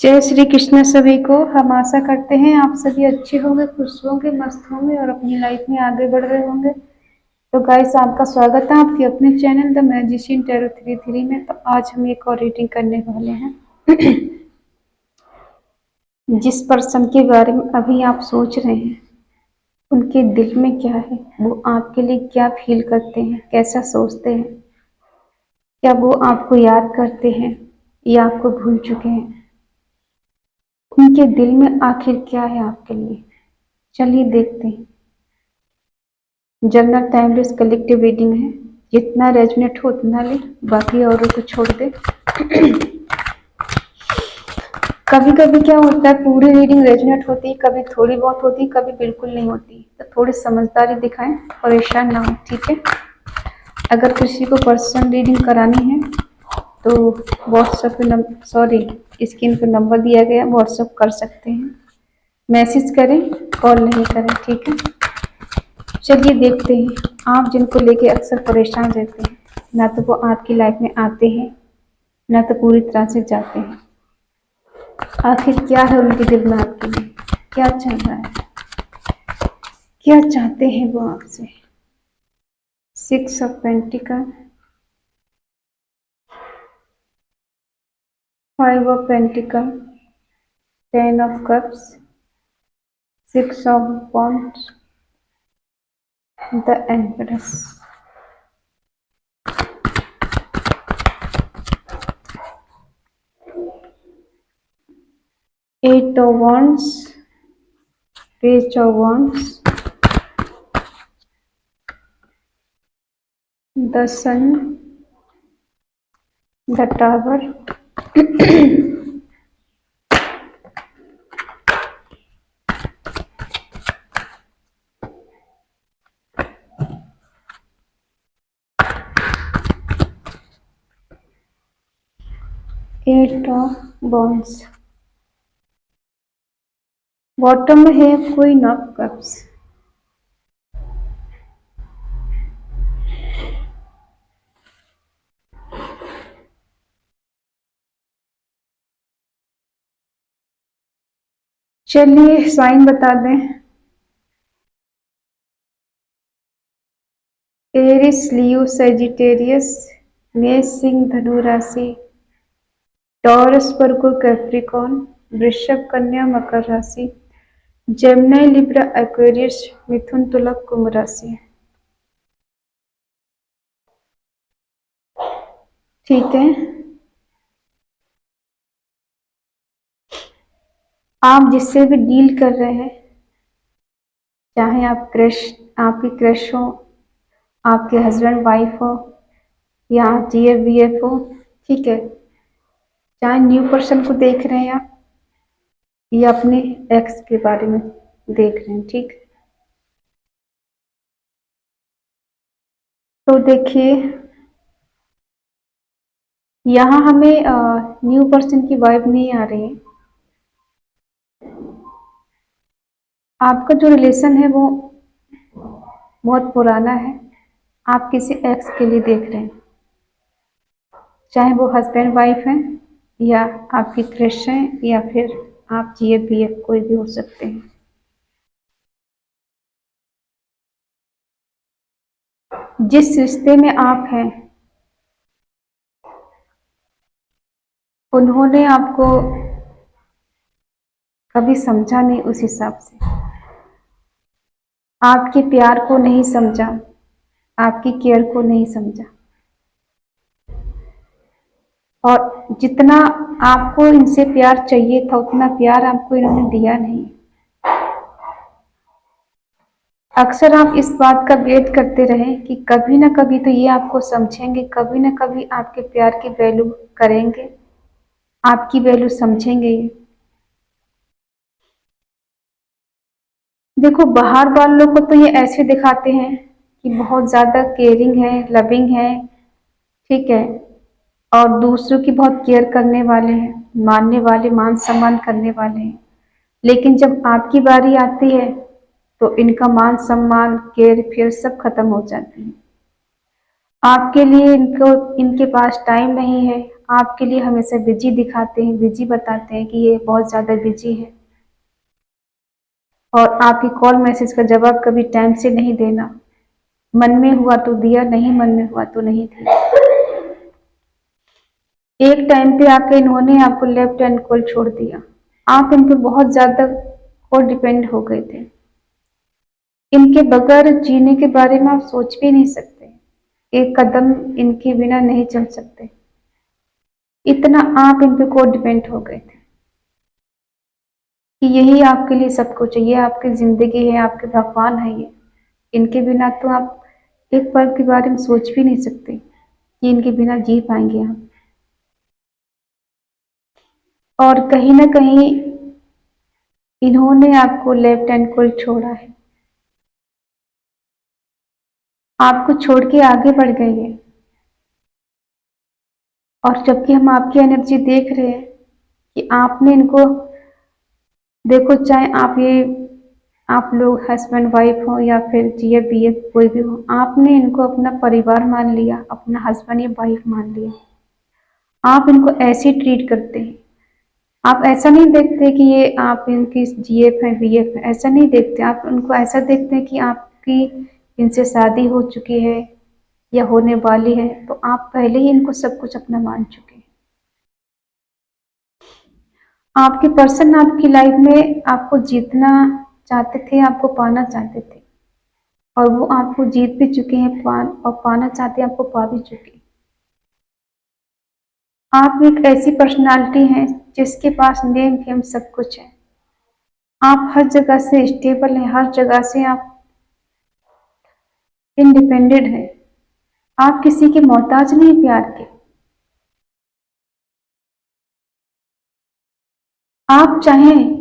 जय श्री कृष्ण सभी को। हम आशा करते हैं आप सभी अच्छे होंगे, खुश होंगे, मस्त होंगे और अपनी लाइफ में आगे बढ़ रहे होंगे। तो गाइस, आपका स्वागत है आपके अपने चैनल द मैजिशियन टैरो 33 में। तो आज हम एक और रीडिंग करने वाले हैं। जिस पर्सन के बारे में अभी आप सोच रहे हैं, उनके दिल में क्या है, वो आपके लिए क्या फील करते हैं, कैसा सोचते हैं, क्या वो आपको याद करते हैं या आपको भूल चुके हैं, उनके दिल में आखिर क्या है आपके लिए। चलिए देखते हैं। जनरल टाइमलेस कलेक्टिव रीडिंग है। जितना रेजोनेट हो उतना ले, बाकी औरों को छोड़ दे। कभी कभी क्या होता है, पूरी रीडिंग रेजोनेट होती है, कभी थोड़ी बहुत होती है, कभी बिल्कुल नहीं होती। तो थोड़ी समझदारी दिखाएं, परेशान ना हो, ठीक है। अगर किसी को पर्सनल रीडिंग करानी है तो व्हाट्सएप पे स्क्रीन पर नंबर दिया गया, व्हाट्सएप कर सकते हैं। मैसेज करें, कॉल नहीं करें, ठीक है। चलिए देखते हैं। आप जिनको लेके अक्सर परेशान रहते हैं, ना तो वो आपकी लाइफ में आते हैं, ना तो पूरी तरह से जाते हैं। आखिर क्या है उनके दिल में आपके लिए, क्या चल रहा है, क्या चाहते हैं वो आपसे। 6 of pentacle, 5 of pentacle, 10 of cups, 6 of wands, the empress. 8 of wands, page of wands, the sun, the tower, 8 of wands। Bottom में है क्वीन ऑफ कप्स। चलिए साइन बता दें। एरिस, लियो, सजिटेरियस, मेष, सिंह, धनु राशि, टॉरस, वर्गो, कैप्रिकॉर्न, वृषभ, कन्या, मकर राशि, जेमिनी, लिब्रा, एक्वेरियस, मिथुन, तुला, कुंभ राशि। ठीक है। आप जिससे भी डील कर रहे हैं, चाहे आप आपकी क्रश हो, आपके हस्बैंड वाइफ हो, या GF BF हो, ठीक है। चाहे न्यू पर्सन को देख रहे हैं आप, या अपने एक्स के बारे में देख रहे हैं, ठीक। तो देखिए, यहाँ हमें न्यू पर्सन की वाइब नहीं आ रही है। आपका जो रिलेशन है वो बहुत पुराना है। आप किसी एक्स के लिए देख रहे हैं, चाहे वो हस्बैंड वाइफ हैं, या आपकी क्रश हैं, या फिर आप GF BF कोई भी हो सकते हैं। जिस रिश्ते में आप हैं, उन्होंने आपको कभी समझा नहीं, उस हिसाब से आपके प्यार को नहीं समझा, आपकी केयर को नहीं समझा, और जितना आपको इनसे प्यार चाहिए था उतना प्यार आपको इन्होंने दिया नहीं। अक्सर आप इस बात का वेट करते रहे कि कभी ना कभी तो ये आपको समझेंगे, कभी ना कभी आपके प्यार की वैल्यू करेंगे, आपकी वैल्यू समझेंगे। देखो, बाहर वालों को तो ये ऐसे दिखाते हैं कि बहुत ज्यादा केयरिंग है, लविंग है, ठीक है, और दूसरों की बहुत केयर करने वाले हैं, मानने वाले, मान सम्मान करने वाले हैं। लेकिन जब आपकी बारी आती है तो इनका मान सम्मान, केयर फिर सब खत्म हो जाती है। आपके लिए इनके पास टाइम नहीं है, आपके लिए हमेशा बिजी दिखाते हैं, बिजी बताते हैं कि ये बहुत ज़्यादा बिजी है, और आपकी कॉल मैसेज का जवाब कभी टाइम से नहीं देना। मन में हुआ तो दिया, नहीं मन में हुआ तो नहीं दिया। एक टाइम पे आके इन्होंने आपको लेफ्ट हैंड कॉल छोड़ दिया। आप इन पे बहुत ज़्यादा को डिपेंड हो गए थे। इनके बगैर जीने के बारे में आप सोच भी नहीं सकते, एक कदम इनके बिना नहीं चल सकते, इतना आप इन पे को डिपेंड हो गए थे कि यही आपके लिए सब कुछ है, ये आपकी जिंदगी है, आपके भगवान है ये। इनके बिना तो आप एक पल के बारे में सोच भी नहीं सकते कि इनके बिना जी पाएंगे आप। और कहीं ना कहीं इन्होंने आपको लेफ्ट हैंड कॉल छोड़ा है, आपको छोड़ के आगे बढ़ गए हैं। और जबकि हम आपकी एनर्जी देख रहे हैं कि आपने इनको, देखो चाहे आप लोग हस्बैंड वाइफ हो या फिर जीएफ बीएफ कोई भी हो, आपने इनको अपना परिवार मान लिया, अपना हस्बैंड या वाइफ मान लिया। आप इनको ऐसे ट्रीट करते हैं, आप ऐसा नहीं देखते कि ये आप इनकी जीएफ है बीएफ है, ऐसा नहीं देखते। आप उनको ऐसा देखते हैं कि आपकी इनसे शादी हो चुकी है या होने वाली है, तो आप पहले ही इनको सब कुछ अपना मान चुके हैं। आपके पर्सन आपकी लाइफ में आपको जीतना चाहते थे, आपको पाना चाहते थे, और वो आपको जीत भी चुके हैं, और पाना चाहते हैं, आपको पा भी चुके हैं। आप एक ऐसी पर्सनालिटी हैं जिसके पास नेम फेम सब कुछ है। आप हर जगह से स्टेबल हैं, हर जगह से आप इंडिपेंडेंट हैं। आप किसी के मोहताज नहीं प्यार के। आप चाहें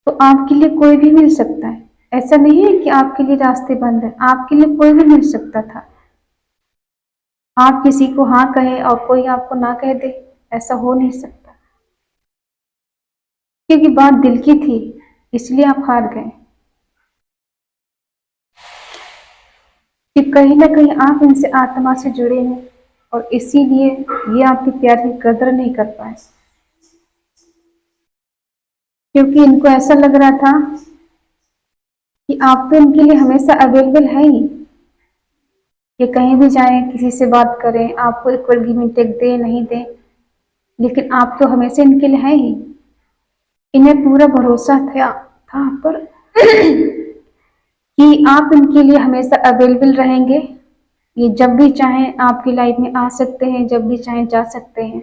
तो आपके लिए कोई भी मिल सकता है। ऐसा नहीं है कि आपके लिए रास्ते बंद है, आपके लिए कोई भी मिल सकता था। आप किसी को हाँ कहे और कोई आपको ना कह दे, ऐसा हो नहीं सकता, क्योंकि बात दिल की थी, इसलिए आप हार गए कि कहीं ना कहीं आप इनसे आत्मा से जुड़े हैं, और इसीलिए ये आपके प्यार की कदर नहीं कर पाए, क्योंकि इनको ऐसा लग रहा था कि आप तो इनके लिए हमेशा अवेलेबल है ही, कि कहीं भी जाएं, किसी से बात करें, आपको इक्वल गिव एंड टेक दे नहीं दे, लेकिन आप तो हमेशा इनके लिए हैं ही। इन्हें पूरा भरोसा था आप पर कि आप इनके लिए हमेशा अवेलेबल रहेंगे। ये जब भी चाहें आपकी लाइफ में आ सकते हैं, जब भी चाहें जा सकते हैं।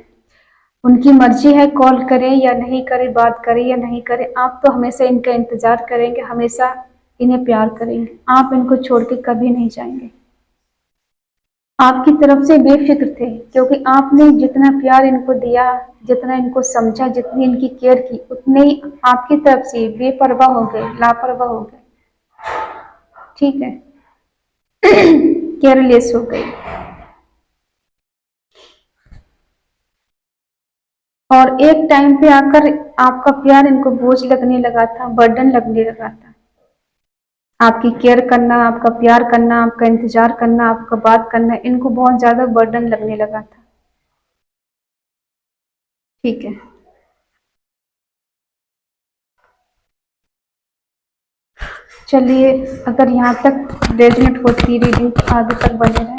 उनकी मर्जी है, कॉल करें या नहीं करें, बात करें या नहीं करें, आप तो हमेशा इनका इंतजार करेंगे, हमेशा इन्हें प्यार करेंगे। आप इनको छोड़ के कभी नहीं जाएंगे। आपकी तरफ से बेफिक्र थे, क्योंकि आपने जितना प्यार इनको दिया, जितना इनको समझा, जितनी इनकी केयर की, उतने ही आपकी तरफ से बेपरवाह हो गए, लापरवाह हो गए, ठीक है, केयरलेस हो गए। और एक टाइम पे आकर आपका प्यार इनको बोझ लगने लगा था, बर्डन लगने लगा था। आपकी केयर करना, आपका प्यार करना, आपका इंतजार करना, आपका बात करना, इनको बहुत ज्यादा बर्डन लगने लगा था, ठीक है। चलिए, अगर यहाँ तक रेजोनेट होती रीडिंग तो आगे तक बने रहें।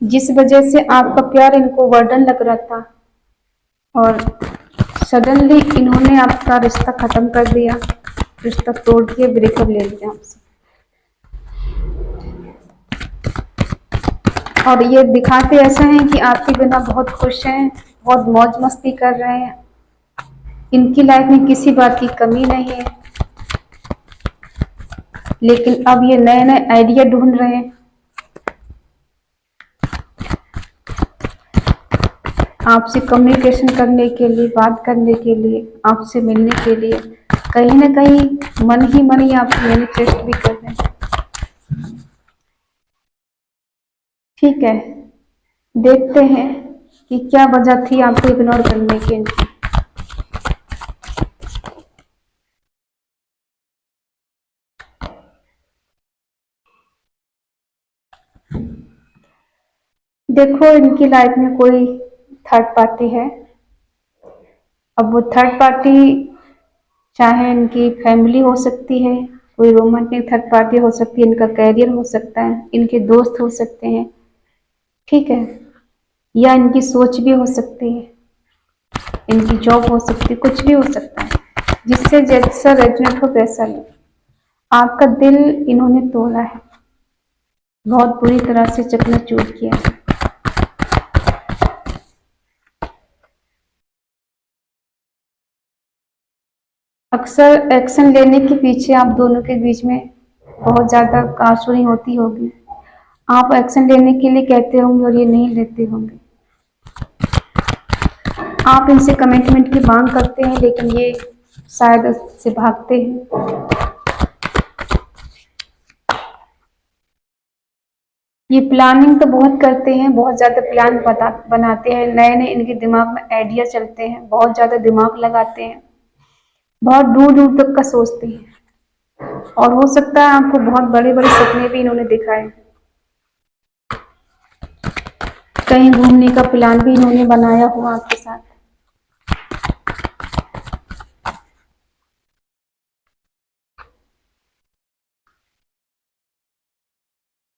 जिस वजह से आपका प्यार इनको बर्डन लग रहा था, और सडनली इन्होंने आपका रिश्ता खत्म कर दिया, रिश्ता तोड़ दिया, ब्रेकअप ले लिया आपसे। और ये दिखाते ऐसा है कि आपके बिना बहुत खुश हैं, बहुत मौज मस्ती कर रहे हैं, इनकी लाइफ में किसी बात की कमी नहीं है, लेकिन अब ये नए नए आइडिया ढूंढ रहे हैं आपसे कम्युनिकेशन करने के लिए, बात करने के लिए, आपसे मिलने के लिए। कहीं ना कहीं मन ही मन ही आपको मैनिफेस्ट भी कर रहे हैं, ठीक है। देखते हैं कि क्या वजह थी आपको इग्नोर करने की इनकी। देखो इनकी लाइफ में कोई थर्ड पार्टी है। अब वो थर्ड पार्टी चाहे इनकी फैमिली हो सकती है, कोई रोमांटिक थर्ड पार्टी हो सकती है, इनका कैरियर हो सकता है, इनके दोस्त हो सकते हैं, ठीक है, या इनकी सोच भी हो सकती है, इनकी जॉब हो सकती है, कुछ भी हो सकता है। जिससे जैसा रेजोनेट हो वैसा लो। आपका दिल इन्होंने तोड़ा है, बहुत बुरी तरह से चकनाचूर किया है। अक्सर एक्शन लेने के पीछे आप दोनों के बीच में बहुत ज्यादा काशुनी होती होगी। आप एक्शन लेने के लिए कहते होंगे और ये नहीं लेते होंगे। आप इनसे कमिटमेंट की मांग करते हैं लेकिन ये शायद से भागते हैं। ये प्लानिंग तो बहुत करते हैं, बहुत ज्यादा प्लान बनाते हैं, नए नए इनके दिमाग में आइडिया चलते हैं, बहुत ज्यादा दिमाग लगाते हैं, बहुत दूर दूर तक का सोचते हैं। और हो सकता है आपको बहुत बड़े बड़े सपने भी इन्होंने दिखाए, कहीं घूमने का प्लान भी इन्होंने बनाया हुआ आपके साथ।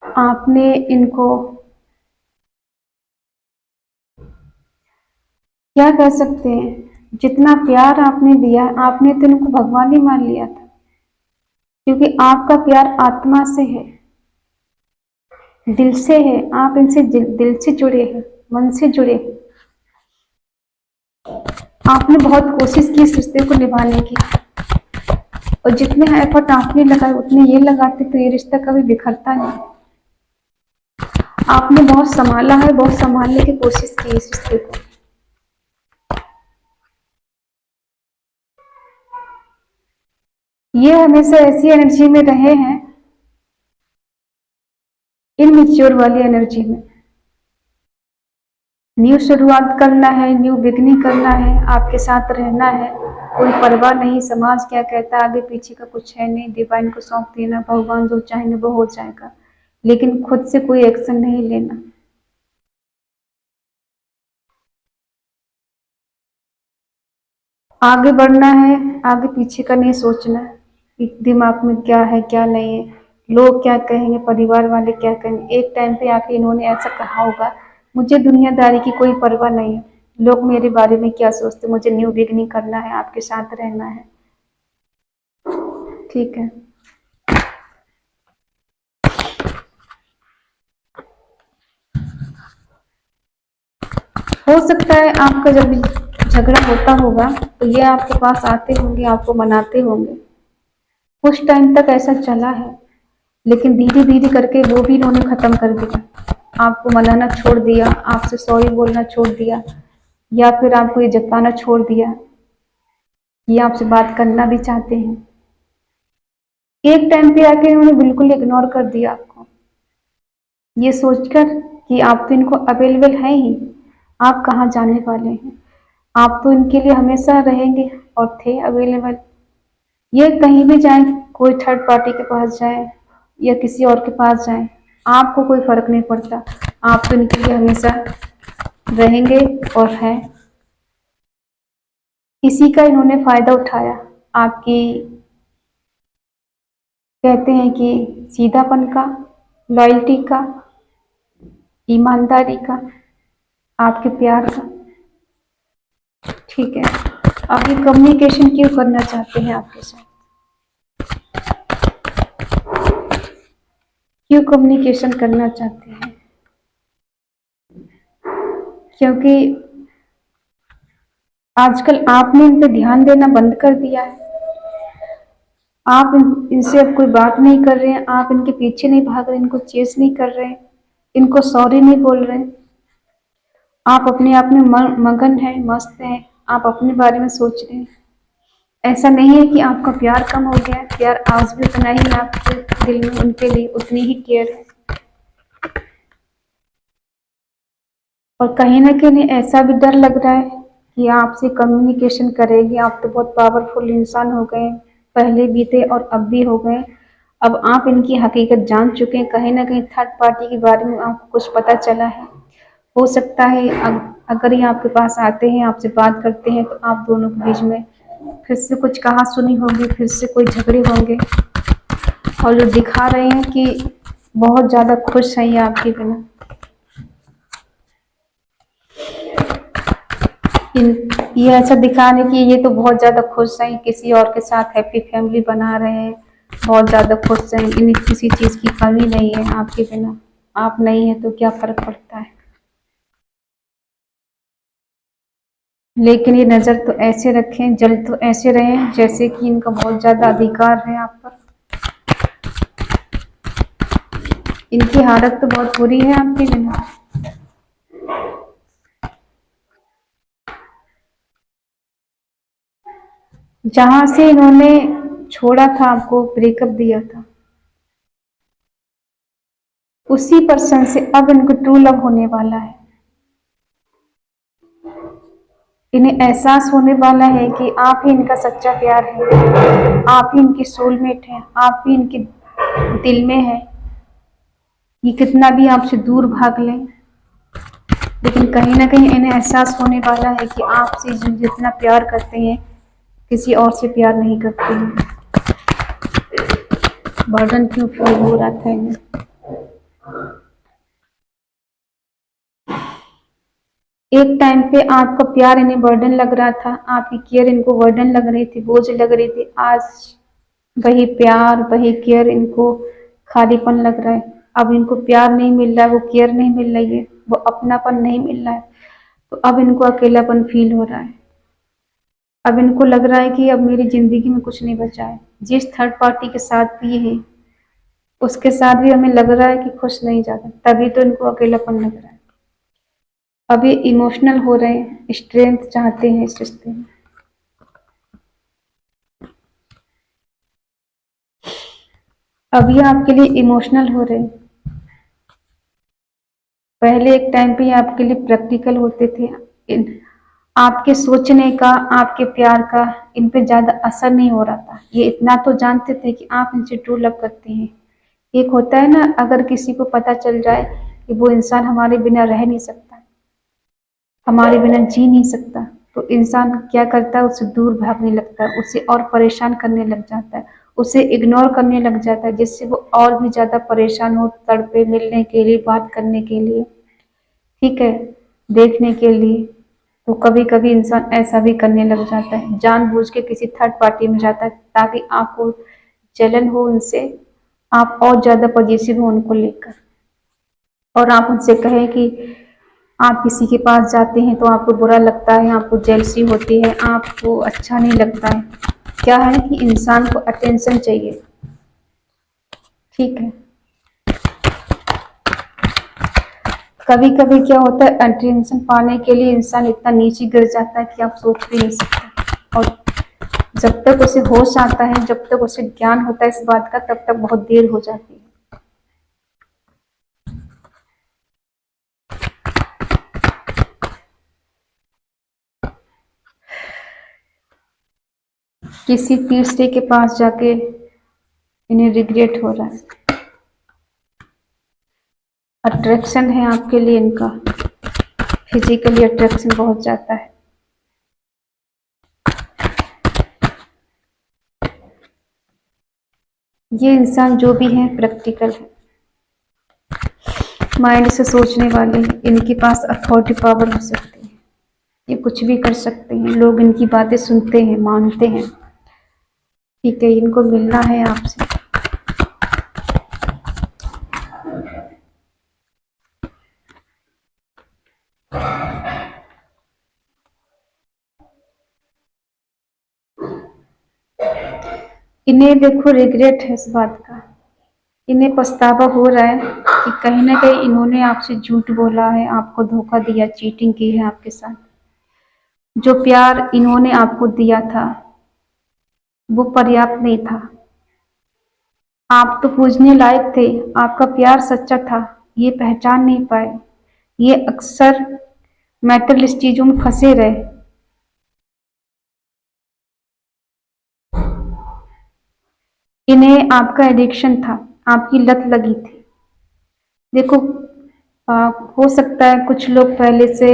आपने इनको क्या कह सकते हैं, जितना प्यार आपने दिया, आपने तो इनको भगवान ही मान लिया था, क्योंकि आपका प्यार आत्मा से है, दिल से है। आप इनसे दिल से जुड़े हैं, मन से जुड़े हैं। आपने बहुत कोशिश की इस रिश्ते को निभाने की, और जितने एफर्ट आपने लगाए उतने ये लगाते तो ये रिश्ता कभी बिखरता नहीं। आपने बहुत संभाला है, बहुत संभालने की कोशिश की इस रिश्ते को। ये हमेशा ऐसी एनर्जी में रहे हैं, इनमेच्योर वाली एनर्जी में। न्यू शुरुआत करना है, न्यू बिगनिंग करना है, आपके साथ रहना है, कोई परवाह नहीं समाज क्या कहता है, आगे पीछे का कुछ है नहीं, डिवाइन को सौंप देना, भगवान जो चाहेंगे वो हो जाएगा, लेकिन खुद से कोई एक्शन नहीं लेना। आगे बढ़ना है, आगे पीछे का नहीं सोचना कि दिमाग में क्या है क्या नहीं है, लोग क्या कहेंगे, परिवार वाले क्या कहेंगे। एक टाइम पे आके इन्होंने ऐसा कहा होगा, मुझे दुनियादारी की कोई परवाह नहीं है, लोग मेरे बारे में क्या सोचते, मुझे न्यू बिगनिंग करना है, आपके साथ रहना है, ठीक है। हो सकता है आपका जब झगड़ा होता होगा तो ये आपके पास आते होंगे, आपको मनाते होंगे, कुछ टाइम तक ऐसा चला है, लेकिन धीरे धीरे करके वो भी इन्होंने खत्म कर दिया, आपको मनाना छोड़ दिया, आपसे सॉरी बोलना छोड़ दिया, या फिर आपको ये जताना छोड़ दिया, ये आपसे बात करना भी चाहते हैं। एक टाइम पे आके इन्होंने बिल्कुल इग्नोर कर दिया आपको, ये सोचकर कि आप तो इनको अवेलेबल हैं ही, आप कहाँ जाने वाले हैं, आप तो इनके लिए हमेशा रहेंगे और थे अवेलेबल। ये कहीं भी जाए, कोई थर्ड पार्टी के पास जाए या किसी और के पास जाए, आपको कोई फर्क नहीं पड़ता, आप तो इनके लिए हमेशा रहेंगे और हैं। इसी का इन्होंने फायदा उठाया, आपकी कहते हैं कि सीधापन का, लॉयल्टी का, ईमानदारी का, आपके प्यार का, ठीक है। आप ये कम्युनिकेशन क्यों करना चाहते हैं आपके साथ, क्यों कम्युनिकेशन करना चाहते हैं, क्योंकि आजकल आपने इन पे ध्यान देना बंद कर दिया है। आप इनसे अब कोई बात नहीं कर रहे हैं, आप इनके पीछे नहीं भाग रहे, इनको चेस नहीं कर रहे, इनको सॉरी नहीं बोल रहे, आप अपने आप में मगन हैं, मस्त हैं, आप अपने बारे में सोच रहे हैं। ऐसा नहीं है कि आपका प्यार कम हो गया है, प्यार आज भी उतना ही आपके दिल में उनके लिए उतनी ही केयर है। और कहीं ना कहीं ऐसा भी डर लग रहा है कि आपसे कम्युनिकेशन करेगी, आप तो बहुत पावरफुल इंसान हो गए, पहले भी थे और अब भी हो गए, अब आप इनकी हकीकत जान चुके हैं, कहीं ना कहीं थर्ड पार्टी के बारे में आपको कुछ पता चला है, हो सकता है अगर ये आपके पास आते हैं, आपसे बात करते हैं, तो आप दोनों के बीच में फिर से कुछ कहा सुनी होगी, फिर से कोई झगड़े होंगे। और जो दिखा रहे हैं कि बहुत ज़्यादा खुश हैं ये आपके बिना। ये ऐसा दिखा रहे कि ये तो बहुत ज़्यादा खुश हैं, किसी और के साथ हैप्पी फैमिली बना रहे हैं, बहुत ज़्यादा खुश हैं, इन्हें किसी चीज़ की कमी नहीं है आपके बिना। आप नहीं है तो क्या फ़र्क पड़ता है। लेकिन ये नज़र तो ऐसे रखें, जल तो ऐसे रहें जैसे कि इनका बहुत ज़्यादा अधिकार है आप पर। इनकी हालत तो बहुत बुरी है आपके बिना। जहां से इन्होंने छोड़ा था, आपको ब्रेकअप दिया था, उसी पर्सन से अब इनको ट्रू लव होने वाला है। इन्हें एहसास होने वाला है कि आप ही इनका सच्चा प्यार है, आप ही इनकी सोलमेट हैं, आप ही इनके दिल में है। ये कितना भी आपसे दूर भाग लें, लेकिन कहीं ना कहीं इन्हें एहसास होने वाला है कि आपसे जितना प्यार करते हैं, किसी और से प्यार नहीं करते हैं। बर्डन क्यों फील हो रहा था इन्हें। एक टाइम पे आपका प्यार इन्हें बर्डन लग रहा था, आपकी केयर इनको बर्डन लग रही थी, बोझ लग रही थी। आज वही प्यार, वही केयर इनको खालीपन लग रहा है। अब इनको प्यार नहीं मिल रहा है, वो केयर नहीं मिल रही है, वो अपनापन नहीं मिल रहा है, तो अब इनको अकेलापन फील हो रहा है। अब इनको लग रहा है कि अब मेरी जिंदगी में कुछ नहीं बचा है। जिस थर्ड पार्टी के साथ भी है, उसके साथ भी हमें लग रहा है कि खुश नहीं जाता, तभी तो इनको अकेलापन लग रहा है। अभी इमोशनल हो रहे हैं, स्ट्रेंथ चाहते हैं इस रिश्ते में। अभी आपके लिए इमोशनल हो रहे हैं। पहले एक टाइम पे आपके लिए प्रैक्टिकल होते थे। आपके सोचने का, आपके प्यार का इन पे ज्यादा असर नहीं हो रहा था। ये इतना तो जानते थे कि आप इनसे ट्रू लव करते हैं। एक होता है ना, अगर किसी को पता चल जाए कि वो इंसान हमारे बिना रह नहीं सकता, हमारे बिना जी नहीं सकता, तो इंसान क्या करता है, उससे दूर भागने लगता है, उसे और परेशान करने लग जाता है, उसे इग्नोर करने लग जाता है, जिससे वो और भी ज्यादा परेशान हो, तड़पे मिलने के लिए, बात करने के लिए, ठीक है, देखने के लिए। तो कभी कभी इंसान ऐसा भी करने लग जाता है, जानबूझ के किसी थर्ड पार्टी में जाता है, ताकि आपको जलन हो उनसे, आप और ज्यादा पॉजिटिव हो उनको लेकर, और आप उनसे कहें कि आप किसी के पास जाते हैं तो आपको बुरा लगता है, आपको जेलसी होती है, आपको अच्छा नहीं लगता है। क्या है कि इंसान को अटेंशन चाहिए, ठीक है। कभी कभी क्या होता है, अटेंशन पाने के लिए इंसान इतना नीचे गिर जाता है कि आप सोच भी नहीं सकते। और जब तक उसे होश आता है, जब तक उसे ज्ञान होता है इस बात का, तब तक बहुत देर हो जाती है। किसी तीसरे के पास जाके इन्हें रिग्रेट हो रहा है। अट्रैक्शन है आपके लिए इनका, फिजिकली अट्रैक्शन बहुत ज्यादा है। ये इंसान जो भी है प्रैक्टिकल है, माइंड से सोचने वाले हैं। इनके पास अथॉरिटी पावर हो सकती है, ये कुछ भी कर सकते हैं, लोग इनकी बातें सुनते हैं, मानते हैं, ठीक है। इनको मिलना है आपसे। इन्हें देखो रिग्रेट है इस बात का, इन्हें पछतावा हो रहा है कि कहीं ना कहीं इन्होंने आपसे झूठ बोला है, आपको धोखा दिया, चीटिंग की है आपके साथ। जो प्यार इन्होंने आपको दिया था वो पर्याप्त नहीं था। आप तो पूजने लायक थे, आपका प्यार सच्चा था, ये पहचान नहीं पाए। ये अक्सर मेटलिस्ट चीजों में फंसे रहे। इन्हें आपका एडिक्शन था, आपकी लत लगी थी। देखो, हो सकता है कुछ लोग पहले से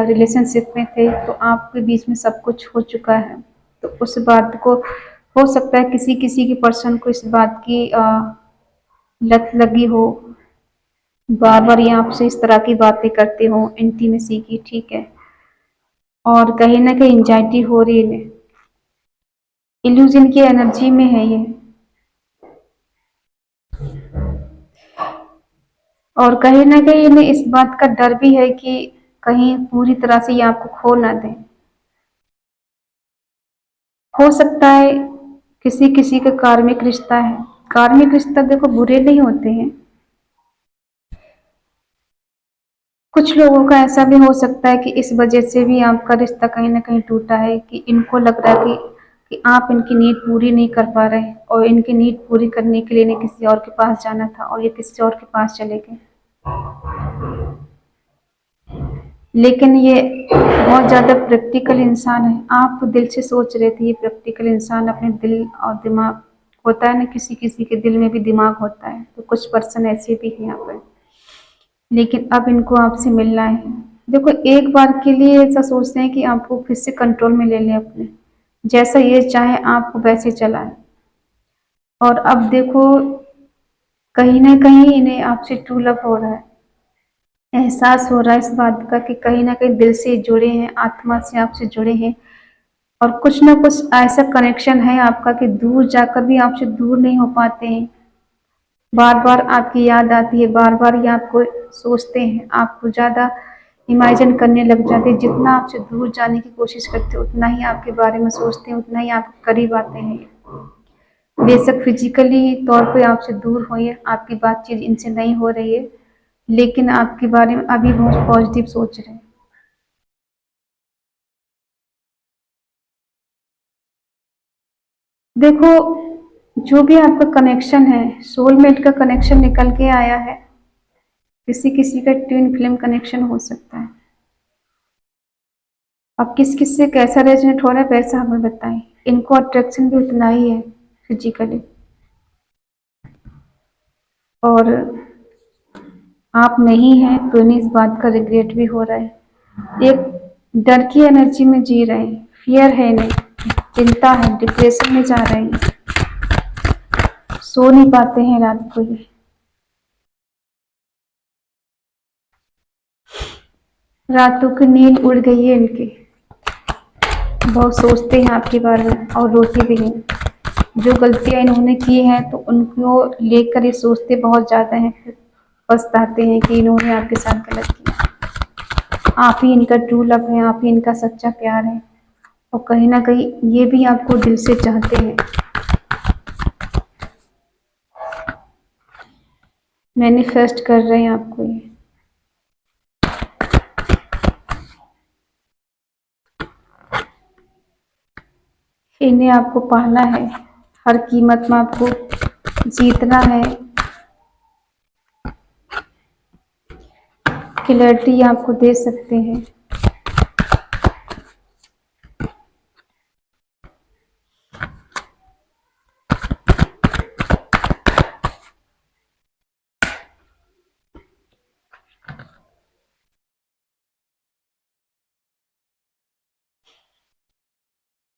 रिलेशनशिप में थे, तो आपके बीच में सब कुछ हो चुका है, तो उस बात को हो सकता है किसी किसी की पर्सन को इस बात की लत लगी हो, बार बार ये आपसे इस तरह की बातें करते हो इंटीमेसी की, ठीक है। और कहीं ना कहीं एंजाइटी हो रही है, इल्यूजन की एनर्जी में है ये। और कहीं ना कहीं इन्हें इस बात का डर भी है कि कहीं पूरी तरह से ये आपको खो ना दें। हो सकता है किसी किसी का कार्मिक रिश्ता है। कार्मिक रिश्ता देखो बुरे नहीं होते हैं, कुछ लोगों का ऐसा भी हो सकता है कि इस वजह से भी आपका रिश्ता कहीं ना कहीं टूटा है, कि इनको लग रहा है कि आप इनकी नीड पूरी नहीं कर पा रहे, और इनकी नीड पूरी करने के लिए इन्हें किसी और के पास जाना था और ये किसी और के पास चले गए। लेकिन ये बहुत ज़्यादा प्रैक्टिकल इंसान है, आप दिल से सोच रहे थे, ये प्रैक्टिकल इंसान अपने दिल और दिमाग, होता है ना किसी किसी के दिल में भी दिमाग होता है, तो कुछ पर्सन ऐसे भी हैं यहाँ पर। लेकिन अब इनको आपसे मिलना है। देखो एक बार के लिए ऐसा सोचते हैं कि आपको फिर से कंट्रोल में ले लें अपने, जैसा ये चाहे आपको वैसे चलाएं। और अब देखो कहीं ना कहीं इन्हें आपसे ट्रू लव हो रहा है, एहसास हो रहा है इस बात का कि कहीं ना कहीं दिल से जुड़े हैं, आत्मा से आपसे जुड़े हैं, और कुछ ना कुछ ऐसा कनेक्शन है आपका कि दूर जाकर भी आपसे दूर नहीं हो पाते हैं। बार बार आपकी याद आती है, बार बार ये आपको सोचते हैं, आपको ज़्यादा इमेजिन करने लग जाते हैं। जितना आपसे दूर जाने की कोशिश करते हैं उतना ही आपके बारे में सोचते हैं, उतना ही आपके करीब आते हैं। बेशक फिजिकली तौर पे आपसे दूर हो, ये आपकी बातचीत इनसे नहीं हो रही है, लेकिन आपके बारे में अभी बहुत पॉजिटिव सोच रहे हैं। देखो जो भी आपका कनेक्शन है, सोलमेट का कनेक्शन निकल के आया है, किसी किसी का ट्विन फ्लेम कनेक्शन हो सकता है। अब किस किस से कैसा रेजोनेट हो रहा है वैसा हमें बताएं। इनको अट्रैक्शन भी उतना ही है फिजिकली, और आप नहीं हैं तो इन्हें इस बात का रिग्रेट भी हो रहा है। एक डर की एनर्जी में जी रहे हैं, फियर है इन्हें, चिंता है, डिप्रेशन में जा रहे हैं, सो नहीं पाते हैं रात को ये। रातों की नींद उड़ गई है इनकी, बहुत सोचते हैं आपके बारे में और रोते भी हैं। जो गलतियां इन्होंने की हैं तो उनको लेकर ये सोचते बहुत ज़्यादा हैं, फिर पछताते हैं कि इन्होंने आपके साथ गलत किया। आप ही इनका ट्रू लव है, आप ही इनका सच्चा प्यार है, और कहीं ना कहीं ये भी आपको दिल से चाहते हैं। मैनिफेस्ट कर रहे हैं आपको ये। इन्हें आपको पाना है, हर कीमत में आपको जीतना है। क्लैरिटी आपको दे सकते हैं।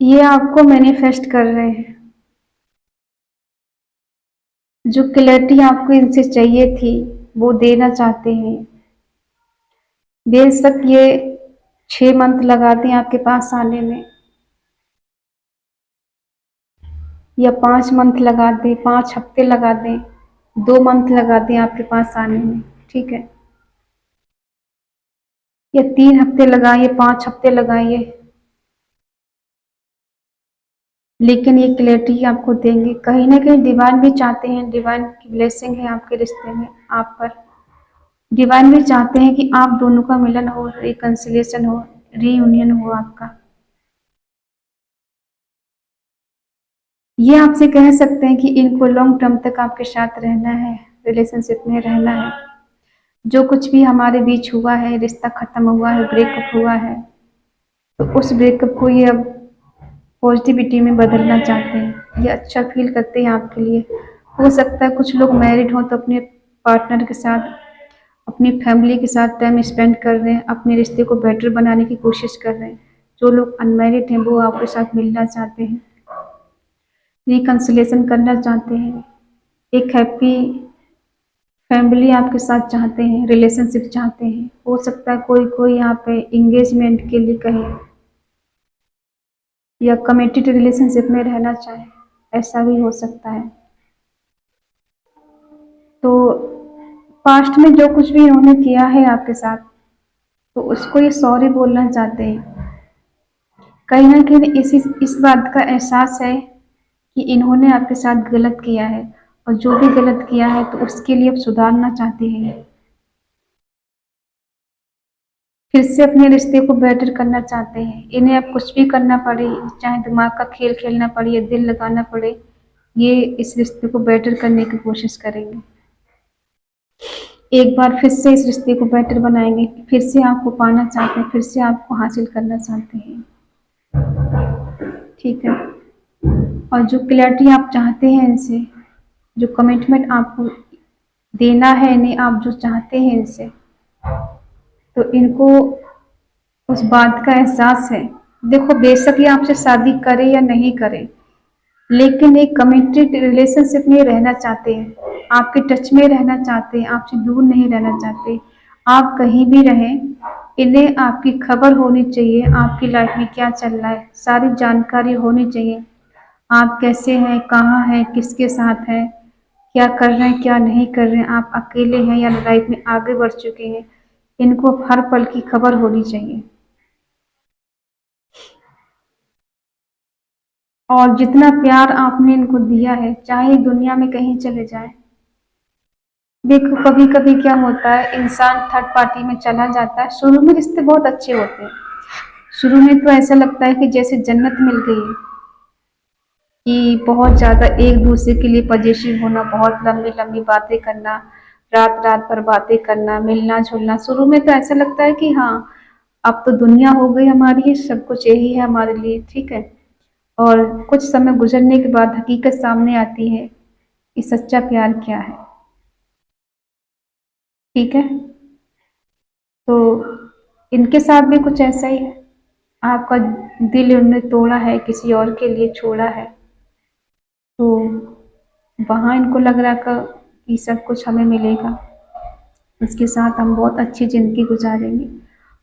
ये आपको मैनिफेस्ट कर रहे हैं, जो क्लैरिटी आपको इनसे चाहिए थी वो देना चाहते हैं। बेशक ये 6 मंथ लगा दें आपके पास आने में, या 5 मंथ लगा दें, 5 हफ्ते लगा दें, 2 मंथ लगा दें आपके पास आने में, ठीक है, या 3 हफ्ते लगाइए, 5 हफ्ते लगाइए, लेकिन ये क्लैरिटी आपको देंगे। कहीं ना कहीं डिवाइन भी चाहते हैं, डिवाइन की ब्लेसिंग है आपके रिश्ते में आप पर। डिवाइन भी चाहते हैं कि आप दोनों का मिलन हो, रिकंसिलिएशन हो, रीयूनियन हो आपका। ये आपसे कह सकते हैं कि इनको लॉन्ग टर्म तक आपके साथ रहना है, रिलेशनशिप में रहना है। जो कुछ भी हमारे बीच हुआ है, रिश्ता खत्म हुआ है, ब्रेकअप हुआ है, तो उस ब्रेकअप को ये अब पॉजिटिविटी में बदलना चाहते हैं। ये अच्छा फील करते हैं आपके लिए। हो सकता है कुछ लोग मैरिड हों तो अपने पार्टनर के साथ अपनी फैमिली के साथ टाइम स्पेंड कर रहे हैं, अपने रिश्ते को बेटर बनाने की कोशिश कर रहे हैं। जो लोग अनमैरिड हैं वो आपके साथ मिलना चाहते हैं, रिकन्सिलेशन करना चाहते हैं, एक हैप्पी फैमिली आपके साथ चाहते हैं, रिलेशनशिप चाहते हैं। हो सकता है कोई कोई यहाँ पे इंगेजमेंट के लिए कहे या कमिटेड रिलेशनशिप में रहना चाहे, ऐसा भी हो सकता है। तो पास्ट में जो कुछ भी इन्होंने किया है आपके साथ, तो उसको ये सॉरी बोलना चाहते हैं। कहीं ना कहीं इस बात का एहसास है कि इन्होंने आपके साथ गलत किया है, और जो भी गलत किया है तो उसके लिए अब सुधारना चाहते हैं। फिर से अपने रिश्ते को बेटर करना चाहते हैं। इन्हें अब कुछ भी करना पड़े, चाहे दिमाग का खेल खेलना पड़े या दिल लगाना पड़े, ये इस रिश्ते को बेटर करने की कोशिश करेंगे। एक बार फिर से इस रिश्ते को बेटर बनाएंगे, फिर से आपको पाना चाहते हैं, फिर से आपको हासिल करना चाहते हैं। ठीक है। और जो क्लैरिटी आप चाहते हैं इनसे, जो कमिटमेंट आपको देना है इन्हें, आप जो चाहते हैं इनसे, तो इनको उस बात का एहसास है। देखो, बेशक ये आपसे शादी करे या नहीं करे, लेकिन एक कमिटेड रिलेशनशिप में रहना चाहते हैं, आपके टच में रहना चाहते हैं, आपसे दूर नहीं रहना चाहते। आप कहीं भी रहें, इन्हें आपकी खबर होनी चाहिए, आपकी लाइफ में क्या चल रहा है सारी जानकारी होनी चाहिए। आप कैसे हैं, कहाँ हैं, किसके साथ हैं, क्या कर रहे हैं, क्या नहीं कर रहे हैं, आप अकेले हैं या लाइफ में आगे बढ़ चुके हैं, इनको हर पल की खबर होनी चाहिए। और जितना प्यार आपने इनको दिया है, चाहे दुनिया में कहीं चले जाए। देखो, कभी कभी क्या होता है, इंसान थर्ड पार्टी में चला जाता है। शुरू में रिश्ते बहुत अच्छे होते हैं, शुरू में तो ऐसा लगता है कि जैसे जन्नत मिल गई है, कि बहुत ज्यादा एक दूसरे के लिए पजेसिव होना, बहुत लंबी लंबी बातें करना, रात रात भर बातें करना, मिलना जुलना। शुरू में तो ऐसा लगता है कि हाँ, अब तो दुनिया हो गई हमारी, सब कुछ यही है हमारे लिए, ठीक है। और कुछ समय गुजरने के बाद हकीकत सामने आती है कि सच्चा प्यार क्या है। ठीक है। तो इनके साथ भी कुछ ऐसा ही है, आपका दिल उन्होंने तोड़ा है, किसी और के लिए छोड़ा है, तो वहाँ इनको लग रहा कि सब कुछ हमें मिलेगा, उसके साथ हम बहुत अच्छी ज़िंदगी गुजारेंगे।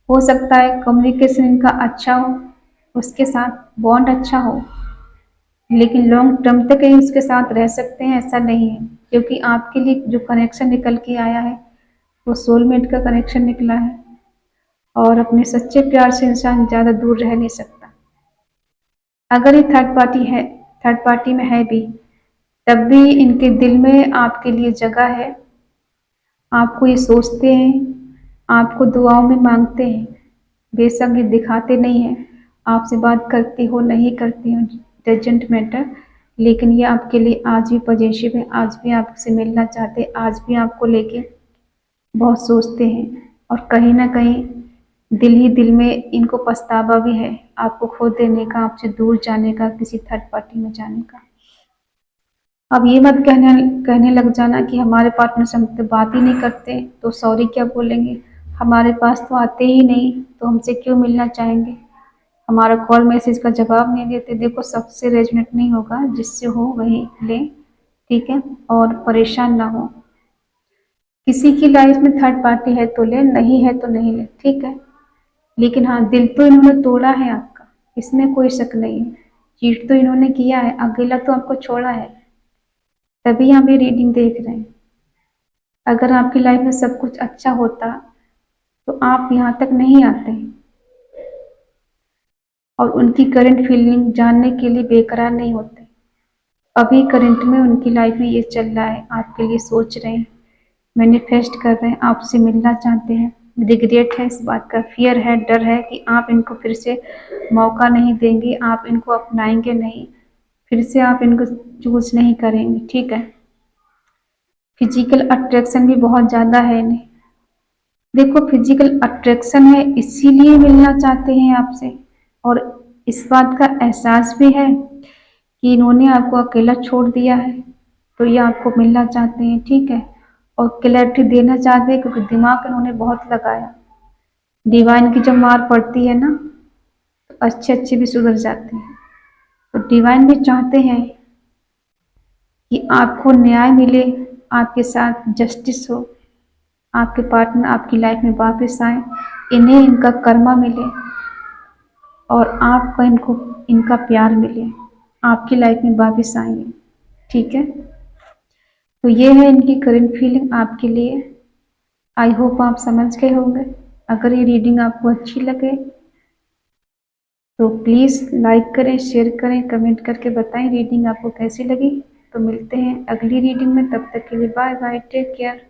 हो सकता है कम्युनिकेशन इनका अच्छा हो, उसके साथ बॉन्ड अच्छा हो, लेकिन लॉन्ग टर्म तक ही उसके साथ रह सकते हैं ऐसा नहीं है, क्योंकि आपके लिए जो कनेक्शन निकल के आया है वो सोलमेट का कनेक्शन निकला है। और अपने सच्चे प्यार से इंसान ज़्यादा दूर रह नहीं सकता। अगर ये थर्ड पार्टी में है भी, तब भी इनके दिल में आपके लिए जगह है, आपको ये सोचते हैं, आपको दुआओं में मांगते हैं। बेशक ये दिखाते नहीं हैं, आपसे बात करते हो नहीं करते हो डजेंट मैटर, लेकिन ये आपके लिए आज भी पॉजिटिव है, आज भी आपसे मिलना चाहते हैं, आज भी आपको लेके बहुत सोचते हैं। और कहीं ना कहीं दिल ही दिल में इनको पछतावा भी है आपको खो देने का, आपसे दूर जाने का, किसी थर्ड पार्टी में जाने का। अब ये मत कहने लग जाना कि हमारे पार्टनर से हम तो बात ही नहीं करते तो सॉरी क्या बोलेंगे, हमारे पास तो आते ही नहीं तो हमसे क्यों मिलना चाहेंगे, हमारा कॉल मैसेज का जवाब नहीं देते। देखो, सबसे रेजोनेट नहीं होगा, जिससे हो वही ले, ठीक है। और परेशान ना हो, किसी की लाइफ में थर्ड पार्टी है तो ले, नहीं है तो नहीं ले, ठीक है। लेकिन हाँ, दिल तो इन्होंने तोड़ा है आपका, इसमें कोई शक नहीं है। चीट तो इन्होंने किया है, अकेला तो आपको छोड़ा है, तभी आप ये रीडिंग देख रहे हैं। अगर आपकी लाइफ में सब कुछ अच्छा होता तो आप यहाँ तक नहीं आते। और उनकी करंट फीलिंग जानने के लिए बेकरार नहीं होते। अभी करंट में उनकी लाइफ में ये चल रहा है, आपके लिए सोच रहे हैं, मैनिफेस्ट कर रहे हैं, आपसे मिलना चाहते हैं। रिग्रेट है इस बात का, फियर है, डर है कि आप इनको फिर से मौका नहीं देंगे, आप इनको अपनाएंगे नहीं, फिर से आप इनको चूज नहीं करेंगे, ठीक है। फिजिकल अट्रैक्शन भी बहुत ज़्यादा है इन्हें। देखो, फिजिकल अट्रैक्शन है, इसीलिए मिलना चाहते हैं आपसे। और इस बात का एहसास भी है कि इन्होंने आपको अकेला छोड़ दिया है, तो ये आपको मिलना चाहते हैं, ठीक है। और क्लैरिटी देना चाहते हैं, क्योंकि दिमाग इन्होंने बहुत लगाया। डिवाइन की जब मार पड़ती है ना, तो अच्छे अच्छे भी सुधर जाते हैं। तो डिवाइन भी चाहते हैं कि आपको न्याय मिले, आपके साथ जस्टिस हो, आपके पार्टनर आपकी लाइफ में वापस आए, इन्हें इनका कर्मा मिले और आपको इनका प्यार मिले, आपकी लाइफ में वापस आएंगे। ठीक है, तो ये है इनकी करंट फीलिंग आपके लिए। आई होप आप समझ गए होंगे। अगर ये रीडिंग आपको अच्छी लगे तो प्लीज़ लाइक करें, शेयर करें, कमेंट करके बताएं रीडिंग आपको कैसी लगी। तो मिलते हैं अगली रीडिंग में, तब तक के लिए बाय बाय, टेक केयर।